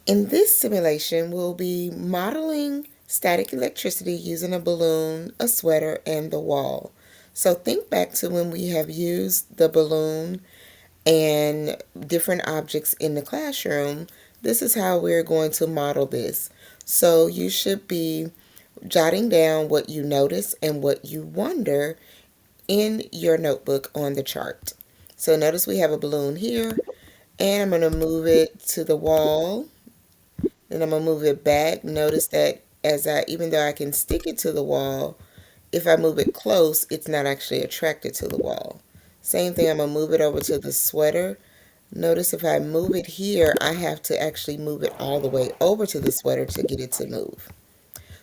In this simulation, we'll be modeling static electricity using a balloon, a sweater, and the wall. So think back to when we have used the balloon and different objects in the classroom. This is how we're going to model this. So you should be jotting down what you notice and what you wonder in your notebook on the chart. So notice we have a balloon here, and I'm going to move it to the wall. Then I'm going to move it back. Notice that even though I can stick it to the wall, if I move it close, it's not actually attracted to the wall. Same thing, I'm going to move it over to the sweater. Notice if I move it here, I have to actually move it all the way over to the sweater to get it to move.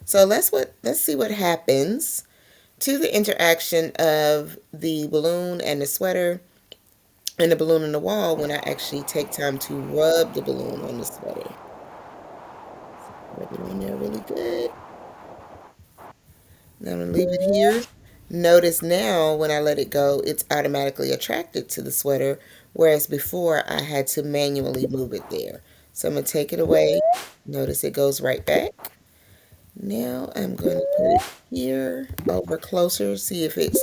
So let's see what happens to the interaction of the balloon and the sweater and the balloon on the wall when I actually take time to rub the balloon on the sweater. Rub it on there really good. Now I'm going to leave it here. Notice now when I let it go, it's automatically attracted to the sweater, whereas before I had to manually move it there. So I'm going to take it away. Notice it goes right back. Now I'm going to put it here over closer, see if it's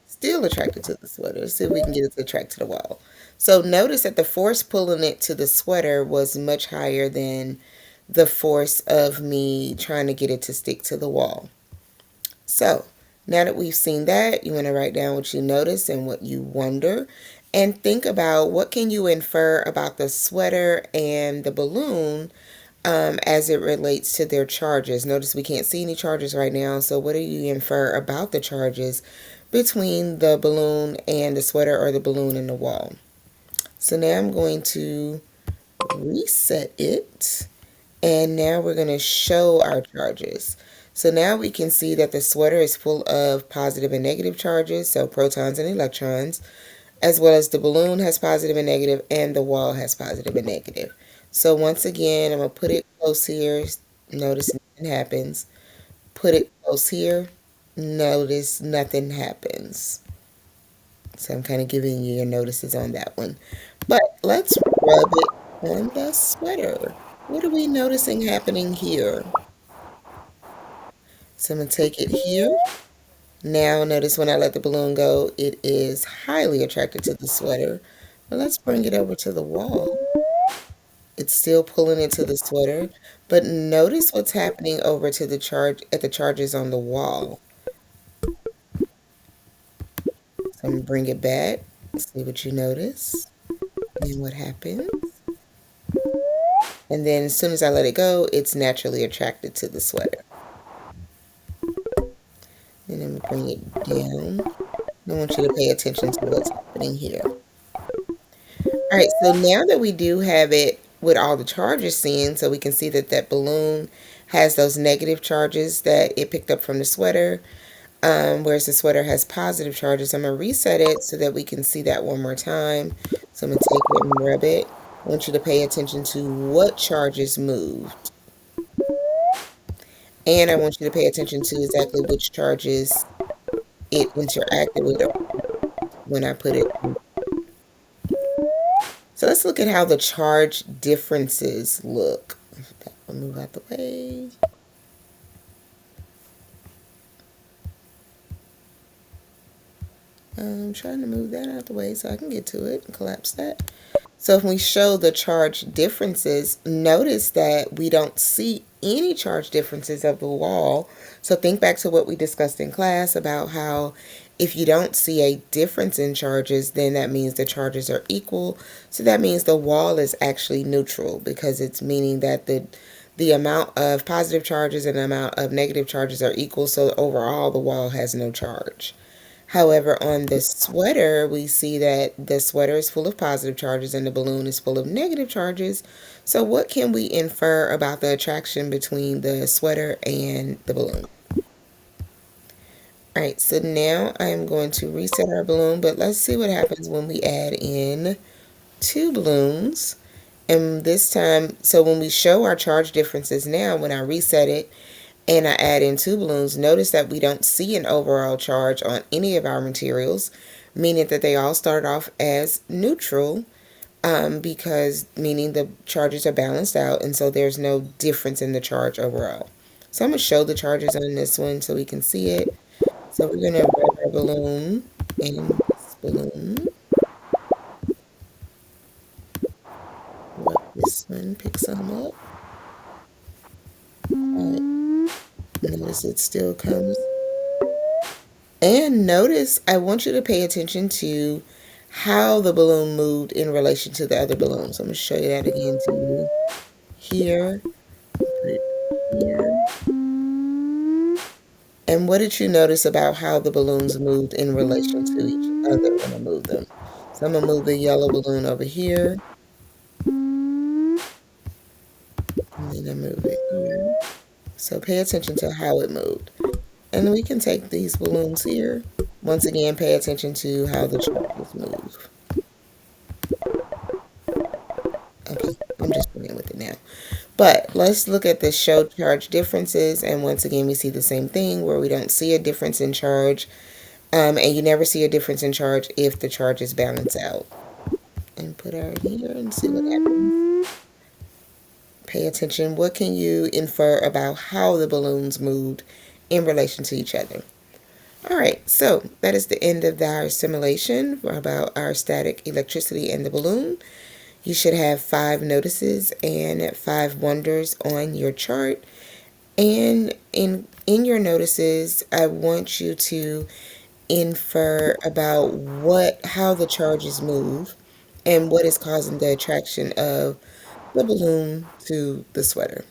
still attracted to the sweater. See if we can get it to attract to the wall. So notice that the force pulling it to the sweater was much higher than the force of me trying to get it to stick to the wall. So now that we've seen that, you want to write down what you notice and what you wonder, and think about what can you infer about the sweater and the balloon as it relates to their charges. Notice we can't see any charges right now, so what do you infer about the charges between the balloon and the sweater, or the balloon and the wall? So now I'm going to reset it, and now we're going to show our charges. So now we can see that the sweater is full of positive and negative charges, so protons and electrons, as well as the balloon has positive and negative, and the wall has positive and negative. So once again, I'm going to put it close here. Notice nothing happens. Put it close here. Notice nothing happens. So I'm kind of giving you your notices on that one. But let's rub it on the sweater. What are we noticing happening here? So I'm going to take it here. Now notice when I let the balloon go, it is highly attracted to the sweater. But let's bring it over to the wall. It's still pulling into the sweater, but notice what's happening over to the charges on the wall. So I'm going to bring it back, see what you notice, and what happens. And then as soon as I let it go, it's naturally attracted to the sweater. And then bring it down. I want you to pay attention to what's happening here. All right, so now that we do have it with all the charges seen, so we can see that that balloon has those negative charges that it picked up from the sweater, whereas the sweater has positive charges. I'm going to reset it so that we can see that one more time. So I'm going to take it and rub it. I want you to pay attention to what charges moved. And I want you to pay attention to exactly which charges it interacted with when I put it. So let's look at how the charge differences look. I'll move out the way. I'm trying to move that out the way so I can get to it and collapse that. So if we show the charge differences, notice that we don't see any charge differences of the wall. So think back to what we discussed in class about how if you don't see a difference in charges, then that means the charges are equal. So that means the wall is actually neutral, because it's meaning that the amount of positive charges and the amount of negative charges are equal. So overall, the wall has no charge. However, on the sweater, we see that the sweater is full of positive charges and the balloon is full of negative charges. So what can we infer about the attraction between the sweater and the balloon? All right, so now I'm going to reset our balloon, but let's see what happens when we add in two balloons. And this time, so when we show our charge differences now, when I reset it, and I add in two balloons, notice that we don't see an overall charge on any of our materials, meaning that they all start off as neutral. because meaning the charges are balanced out, and so there's no difference in the charge overall. So I'm going to show the charges on this one so we can see it. So we're going to rub our balloon and this balloon. Rub this one, pick some up. All right. Notice it still comes. And notice, I want you to pay attention to how the balloon moved in relation to the other balloons. I'm going to show you that again to you. Here, put it here. And what did you notice about how the balloons moved in relation to each other when I move them? So I'm going to move the yellow balloon over here, and then I move it here. So pay attention to how it moved. And then we can take these balloons here. Once again, pay attention to how the charges move. Okay, I'm just playing with it now. But let's look at the show charge differences. And once again, we see the same thing where we don't see a difference in charge. And you never see a difference in charge if the charges balance out. And put our here and see what happens. Pay attention. What can you infer about how the balloons moved in relation to each other? All right, so that is the end of our simulation about our static electricity and the balloon. You should have 5 notices and 5 wonders on your chart. And in your notices, I want you to infer about how the charges move and what is causing the attraction of the balloon to the sweater.